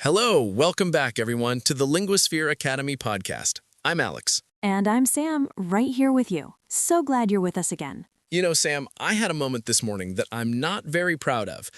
Hello, welcome back, everyone, to the Linguasphere Academy podcast. I'm Alex. And I'm Sam, right here with you. So glad you're with us again. You know, Sam, I had a moment this morning that I'm not very proud of.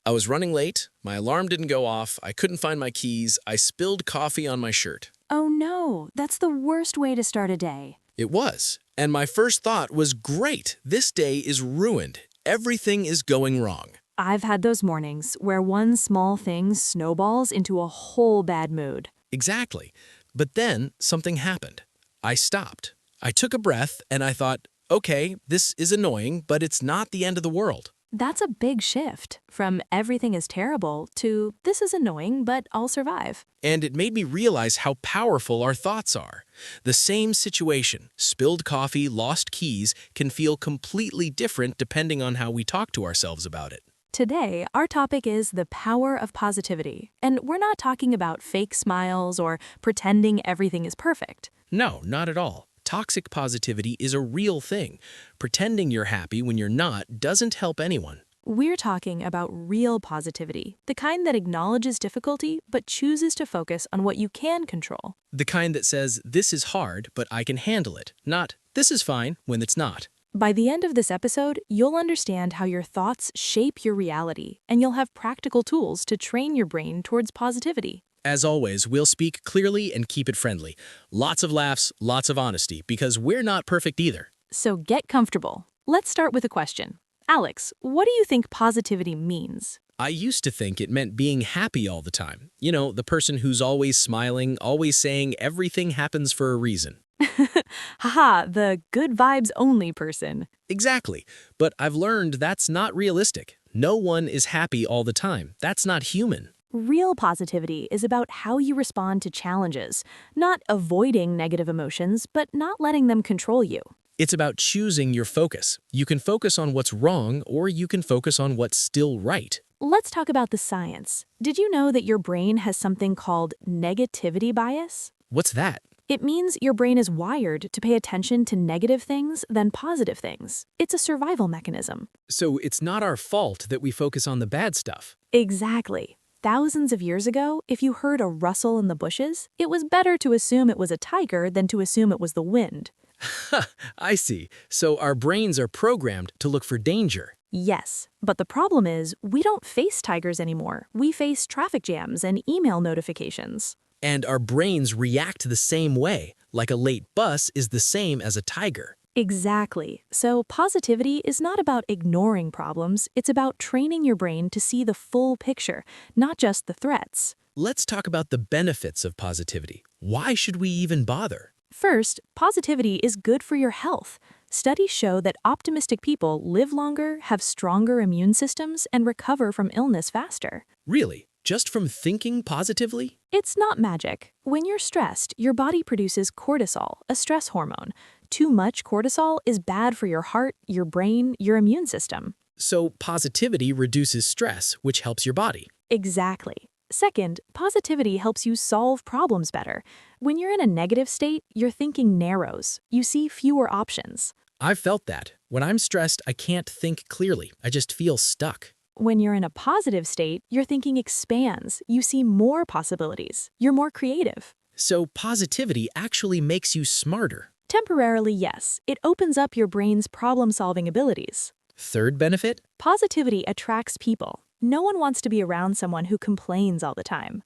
I was running late, my alarm didn't go off, I couldn't find my keys, I spilled coffee on my shirt. Oh no, that's the worst way to start a day. It was, and my first thought was, great, this day is ruined. Everything is going wrong. I've had those mornings where one small thing snowballs into a whole bad mood. Exactly. But then something happened. I stopped. I took a breath and I thought, okay, this is annoying, but it's not the end of the world. That's a big shift from everything is terrible to this is annoying, but I'll survive. And it made me realize how powerful our thoughts are. The same situation, spilled coffee, lost keys, can feel completely different depending on how we talk to ourselves about it. Today, our topic is the power of positivity. And we're not talking about fake smiles or pretending everything is perfect. No, not at all. Toxic positivity is a real thing. Pretending you're happy when you're not doesn't help anyone. We're talking about real positivity, the kind that acknowledges difficulty but chooses to focus on what you can control. The kind that says, this is hard, but I can handle it, not, this is fine, when it's not. By the end of this episode, you'll understand how your thoughts shape your reality, and you'll have practical tools to train your brain towards positivity. As always, we'll speak clearly and keep it friendly. Lots of laughs, lots of honesty, because we're not perfect either. So get comfortable. Let's start with a question. Alex, what do you think positivity means? I used to think it meant being happy all the time. You know, the person who's always smiling, always saying everything happens for a reason. Haha, the good vibes only person. Exactly. But I've learned that's not realistic. No one is happy all the time. That's not human. Real positivity is about how you respond to challenges, not avoiding negative emotions, but not letting them control you. It's about choosing your focus. You can focus on what's wrong, or you can focus on what's still right. Let's talk about the science. Did you know that your brain has something called negativity bias? What's that? It means your brain is wired to pay attention to negative things than positive things. It's a survival mechanism. So it's not our fault that we focus on the bad stuff. Exactly. Thousands of years ago, if you heard a rustle in the bushes, it was better to assume it was a tiger than to assume it was the wind. I see. So our brains are programmed to look for danger. Yes, but the problem is we don't face tigers anymore. We face traffic jams and email notifications. And our brains react the same way, like a late bus is the same as a tiger. Exactly. So positivity is not about ignoring problems, it's about training your brain to see the full picture, not just the threats. Let's talk about the benefits of positivity. Why should we even bother? First, positivity is good for your health. Studies show that optimistic people live longer, have stronger immune systems, and recover from illness faster. Really? Just from thinking positively? It's not magic. When you're stressed, your body produces cortisol, a stress hormone. Too much cortisol is bad for your heart, your brain, your immune system. So positivity reduces stress, which helps your body. Exactly. Second, positivity helps you solve problems better. When you're in a negative state, your thinking narrows. You see fewer options. I've felt that. When I'm stressed, I can't think clearly. I just feel stuck. When you're in a positive state, your thinking expands. You see more possibilities. You're more creative. So positivity actually makes you smarter. Temporarily, yes. It opens up your brain's problem-solving abilities. Third benefit? Positivity attracts people. No one wants to be around someone who complains all the time.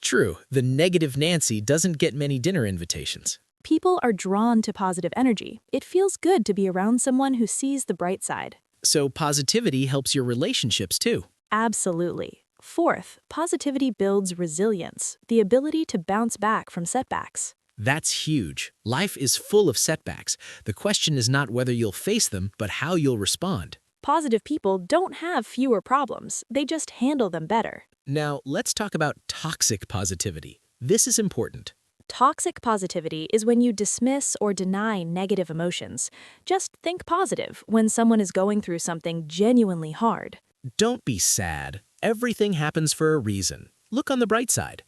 True, the negative Nancy doesn't get many dinner invitations. People are drawn to positive energy. It feels good to be around someone who sees the bright side. So positivity helps your relationships too. Absolutely. Fourth, positivity builds resilience, the ability to bounce back from setbacks. That's huge. Life is full of setbacks. The question is not whether you'll face them, but how you'll respond. Positive people don't have fewer problems. They just handle them better. Now, let's talk about toxic positivity. This is important. Toxic positivity is when you dismiss or deny negative emotions. Just think positive when someone is going through something genuinely hard. Don't be sad. Everything happens for a reason. Look on the bright side.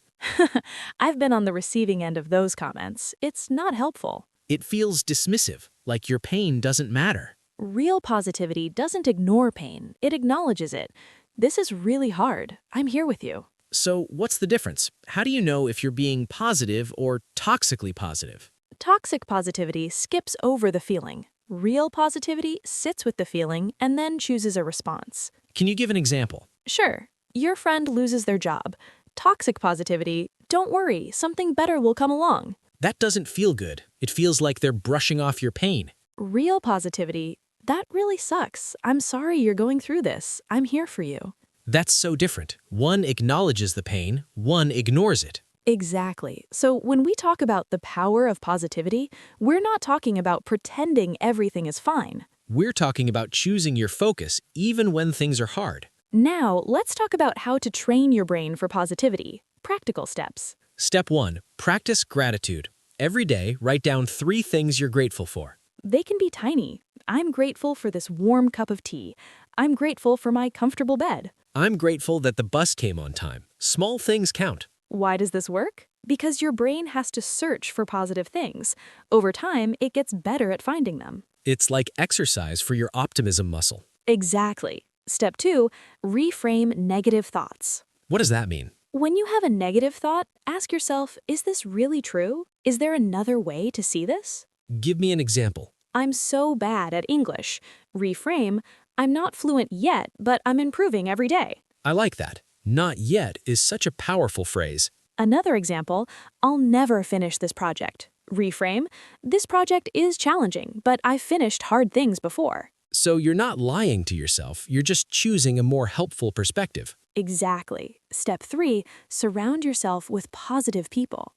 I've been on the receiving end of those comments. It's not helpful. It feels dismissive, like your pain doesn't matter. Real positivity doesn't ignore pain. It acknowledges it. This is really hard. I'm here with you. So what's the difference? How do you know if you're being positive or toxically positive? Toxic positivity skips over the feeling. Real positivity sits with the feeling and then chooses a response. Can you give an example? Sure, your friend loses their job. Toxic positivity, don't worry, something better will come along. That doesn't feel good. It feels like they're brushing off your pain. Real positivity, that really sucks. I'm sorry you're going through this. I'm here for you. That's so different. One acknowledges the pain, one ignores it. Exactly. So when we talk about the power of positivity, we're not talking about pretending everything is fine. We're talking about choosing your focus even when things are hard. Now, let's talk about how to train your brain for positivity. Practical steps. Step 1. Practice gratitude. Every day, write down 3 things you're grateful for. They can be tiny. I'm grateful for this warm cup of tea. I'm grateful for my comfortable bed. I'm grateful that the bus came on time. Small things count. Why does this work? Because your brain has to search for positive things. Over time, it gets better at finding them. It's like exercise for your optimism muscle. Exactly. Step 2, reframe negative thoughts. What does that mean? When you have a negative thought, ask yourself, is this really true? Is there another way to see this? Give me an example. I'm so bad at English. Reframe, I'm not fluent yet, but I'm improving every day. I like that. Not yet is such a powerful phrase. Another example, I'll never finish this project. Reframe, this project is challenging, but I've finished hard things before. So you're not lying to yourself, you're just choosing a more helpful perspective. Exactly. Step 3, surround yourself with positive people.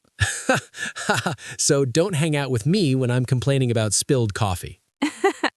So don't hang out with me when I'm complaining about spilled coffee.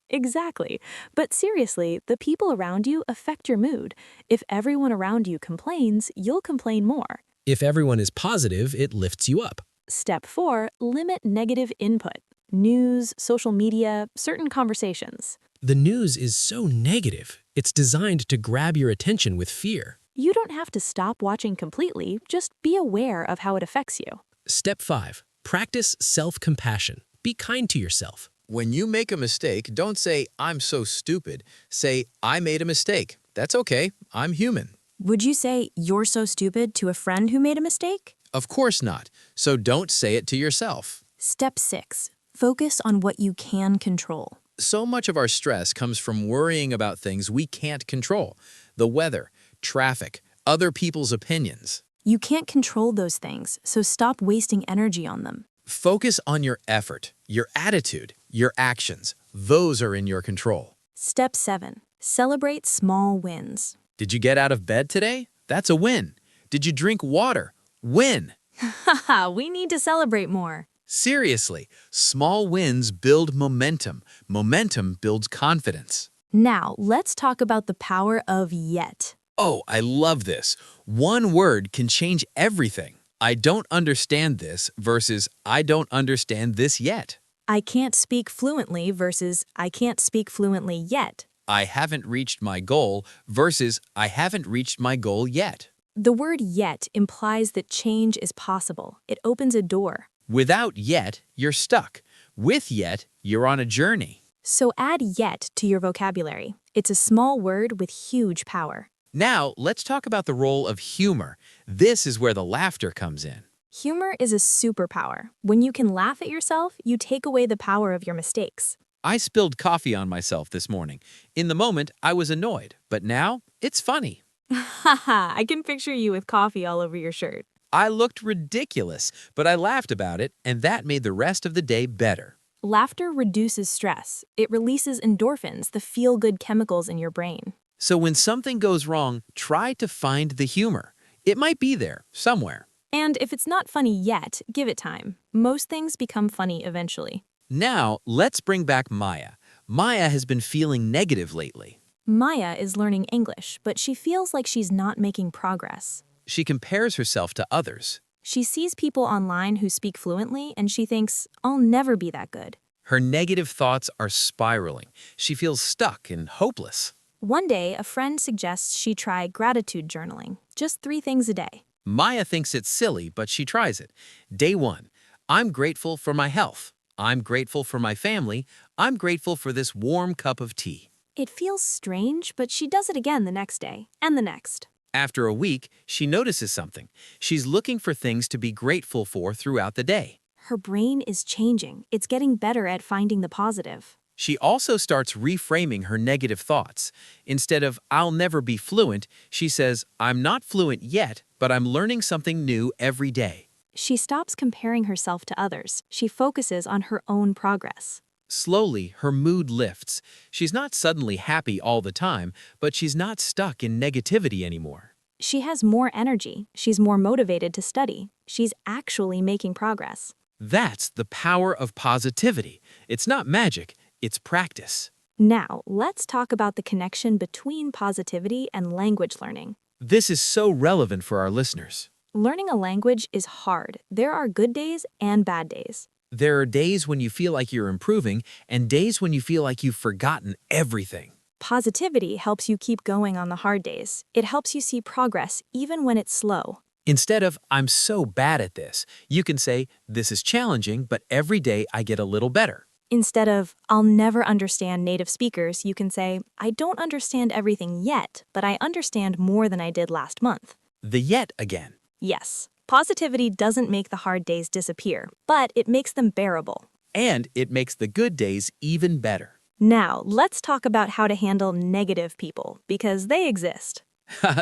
Exactly. But seriously, the people around you affect your mood. If everyone around you complains, you'll complain more. If everyone is positive, it lifts you up. Step 4, limit negative input. News, social media, certain conversations. The news is so negative. It's designed to grab your attention with fear. You don't have to stop watching completely, just be aware of how it affects you. Step 5. Practice self-compassion. Be kind to yourself. When you make a mistake, don't say, I'm so stupid. Say, I made a mistake. That's okay. I'm human. Would you say, you're so stupid to a friend who made a mistake? Of course not. So don't say it to yourself. Step 6. Focus on what you can control. So much of our stress comes from worrying about things we can't control. The weather, traffic, other people's opinions. You can't control those things, so stop wasting energy on them. Focus on your effort, your attitude, your actions. Those are in your control. Step 7. Celebrate small wins. Did you get out of bed today? That's a win. Did you drink water? Win. Haha, we need to celebrate more. Seriously, small wins build momentum. Momentum builds confidence. Now, let's talk about the power of yet. Oh, I love this. One word can change everything. I don't understand this versus I don't understand this yet. I can't speak fluently versus I can't speak fluently yet. I haven't reached my goal versus I haven't reached my goal yet. The word yet implies that change is possible. It opens a door. Without yet, you're stuck. With yet, you're on a journey. So add yet to your vocabulary. It's a small word with huge power. Now, let's talk about the role of humor. This is where the laughter comes in. Humor is a superpower. When you can laugh at yourself, you take away the power of your mistakes. I spilled coffee on myself this morning. In the moment, I was annoyed, but now it's funny. Haha, I can picture you with coffee all over your shirt. I looked ridiculous, but I laughed about it, and that made the rest of the day better. Laughter reduces stress. It releases endorphins, the feel-good chemicals in your brain. So when something goes wrong, try to find the humor. It might be there, somewhere. And if it's not funny yet, give it time. Most things become funny eventually. Now, let's bring back Maya. Maya has been feeling negative lately. Maya is learning English, but she feels like she's not making progress. She compares herself to others. She sees people online who speak fluently, and she thinks, I'll never be that good. Her negative thoughts are spiraling. She feels stuck and hopeless. One day, a friend suggests she try gratitude journaling, just 3 things a day. Maya thinks it's silly, but she tries it. Day 1, I'm grateful for my health. I'm grateful for my family. I'm grateful for this warm cup of tea. It feels strange, but she does it again the next day, and the next. After a week, she notices something. She's looking for things to be grateful for throughout the day. Her brain is changing. It's getting better at finding the positive. She also starts reframing her negative thoughts. Instead of, I'll never be fluent, she says, I'm not fluent yet, but I'm learning something new every day. She stops comparing herself to others. She focuses on her own progress. Slowly, her mood lifts. She's not suddenly happy all the time, but she's not stuck in negativity anymore. She has more energy. She's more motivated to study. She's actually making progress. That's the power of positivity. It's not magic, it's practice. Now, let's talk about the connection between positivity and language learning. This is so relevant for our listeners. Learning a language is hard. There are good days and bad days. There are days when you feel like you're improving and days when you feel like you've forgotten everything. Positivity helps you keep going on the hard days. It helps you see progress even when it's slow. Instead of, I'm so bad at this, you can say, this is challenging, but every day I get a little better. Instead of, I'll never understand native speakers, you can say, I don't understand everything yet, but I understand more than I did last month. The yet again. Yes, positivity doesn't make the hard days disappear, but it makes them bearable. And it makes the good days even better. Now, let's talk about how to handle negative people, because they exist.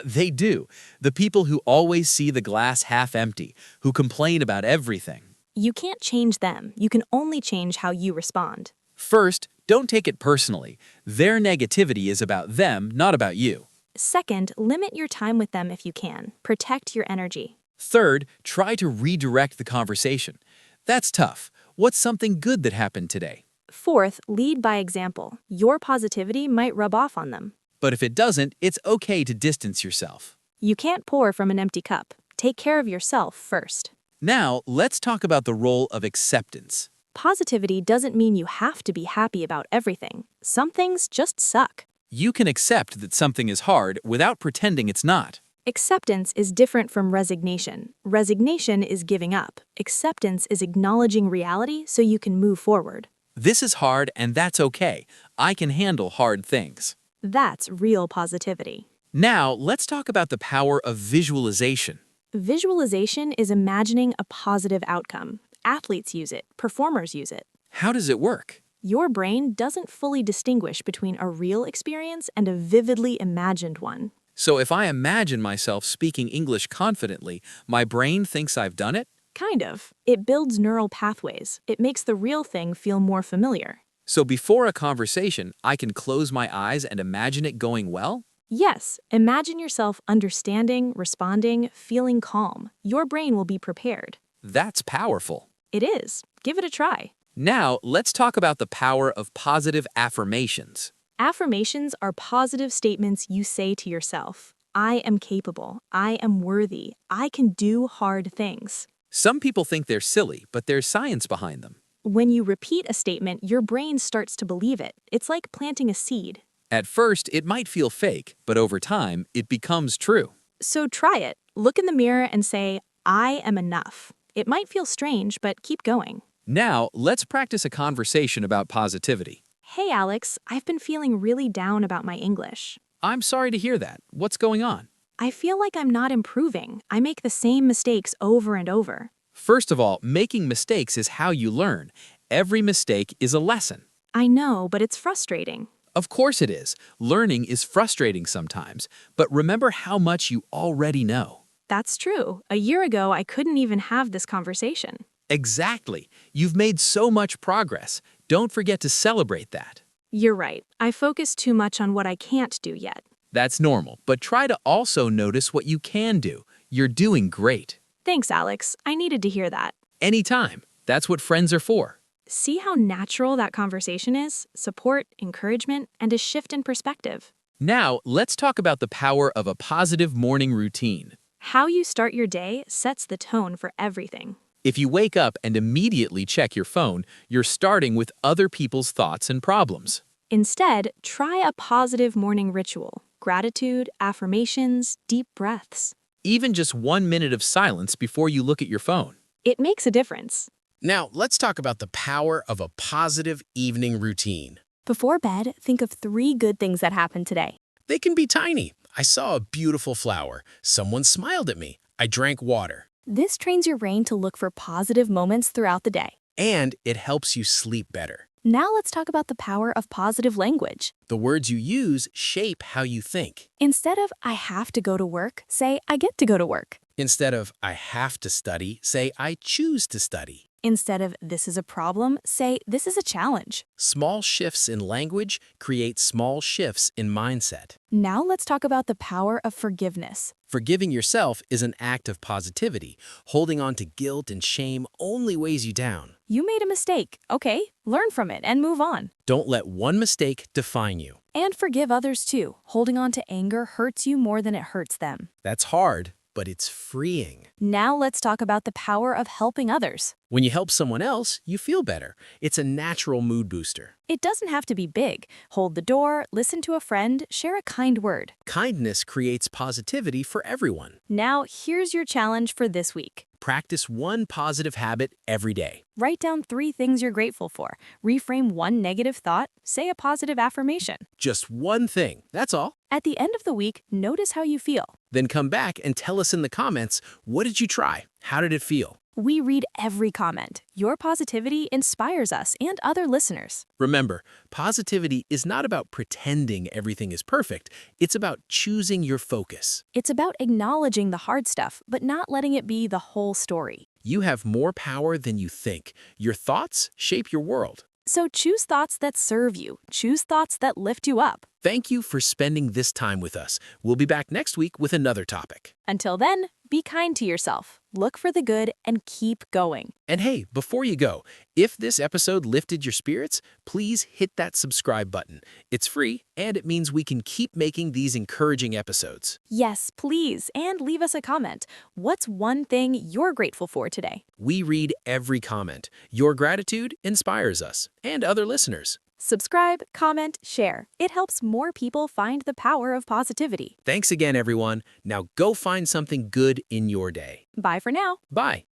They do. The people who always see the glass half empty, who complain about everything. You can't change them. You can only change how you respond. First, don't take it personally. Their negativity is about them, not about you. Second, limit your time with them if you can. Protect your energy. Third, try to redirect the conversation. That's tough. What's something good that happened today? Fourth, lead by example. Your positivity might rub off on them. But if it doesn't, it's okay to distance yourself. You can't pour from an empty cup. Take care of yourself first. Now, let's talk about the role of acceptance. Positivity doesn't mean you have to be happy about everything. Some things just suck. You can accept that something is hard without pretending it's not. Acceptance is different from resignation. Resignation is giving up. Acceptance is acknowledging reality so you can move forward. This is hard and that's okay. I can handle hard things. That's real positivity. Now, let's talk about the power of visualization. Visualization is imagining a positive outcome. Athletes use it. Performers use it. How does it work? Your brain doesn't fully distinguish between a real experience and a vividly imagined one. So if I imagine myself speaking English confidently, my brain thinks I've done it? Kind of. It builds neural pathways. It makes the real thing feel more familiar. So before a conversation, I can close my eyes and imagine it going well? Yes, imagine yourself understanding, responding, feeling calm. Your brain will be prepared. That's powerful. It is. Give it a try. Now, let's talk about the power of positive affirmations. Affirmations are positive statements you say to yourself. I am capable. I am worthy. I can do hard things. Some people think they're silly, but there's science behind them. When you repeat a statement, your brain starts to believe it. It's like planting a seed. At first, it might feel fake, but over time, it becomes true. So try it. Look in the mirror and say, I am enough. It might feel strange, but keep going. Now, let's practice a conversation about positivity. Hey, Alex, I've been feeling really down about my English. I'm sorry to hear that. What's going on? I feel like I'm not improving. I make the same mistakes over and over. First of all, making mistakes is how you learn. Every mistake is a lesson. I know, but it's frustrating. Of course it is. Learning is frustrating sometimes, but remember how much you already know. That's true. A year ago, I couldn't even have this conversation. Exactly. You've made so much progress. Don't forget to celebrate that. You're right. I focus too much on what I can't do yet. That's normal, but try to also notice what you can do. You're doing great. Thanks, Alex. I needed to hear that. Anytime. That's what friends are for. See how natural that conversation is? Support, encouragement, and a shift in perspective. Now, let's talk about the power of a positive morning routine. How you start your day sets the tone for everything. If you wake up and immediately check your phone, you're starting with other people's thoughts and problems. Instead, try a positive morning ritual. Gratitude, affirmations, deep breaths. Even just 1 minute of silence before you look at your phone. It makes a difference. Now, let's talk about the power of a positive evening routine. Before bed, think of 3 good things that happened today. They can be tiny. I saw a beautiful flower. Someone smiled at me. I drank water. This trains your brain to look for positive moments throughout the day. And it helps you sleep better. Now let's talk about the power of positive language. The words you use shape how you think. Instead of I have to go to work, say I get to go to work. Instead of I have to study, say I choose to study. Instead of this is a problem, say this is a challenge. Small shifts in language create small shifts in mindset. Now let's talk about the power of forgiveness. Forgiving yourself is an act of positivity. Holding on to guilt and shame only weighs you down. You made a mistake. Okay, learn from it and move on. Don't let one mistake define you. And forgive others too. Holding on to anger hurts you more than it hurts them. That's hard, but it's freeing. Now let's talk about the power of helping others. When you help someone else, you feel better. It's a natural mood booster. It doesn't have to be big. Hold the door, listen to a friend, share a kind word. Kindness creates positivity for everyone. Now here's your challenge for this week. Practice one positive habit every day. Write down 3 things you're grateful for. Reframe one negative thought. Say a positive affirmation. Just one thing, that's all. At the end of the week, notice how you feel. Then come back and tell us in the comments, what did you try? How did it feel? We read every comment. Your positivity inspires us and other listeners. Remember, positivity is not about pretending everything is perfect. It's about choosing your focus. It's about acknowledging the hard stuff, but not letting it be the whole story. You have more power than you think. Your thoughts shape your world. So choose thoughts that serve you. Choose thoughts that lift you up. Thank you for spending this time with us. We'll be back next week with another topic. Until then, be kind to yourself. Look for the good and keep going. And hey, before you go, if this episode lifted your spirits, please hit that subscribe button. It's free, and it means we can keep making these encouraging episodes. Yes, please, and leave us a comment. What's one thing you're grateful for today? We read every comment. Your gratitude inspires us and other listeners. Subscribe, comment, share. It helps more people find the power of positivity. Thanks again, everyone. Now go find something good in your day. Bye for now. Bye.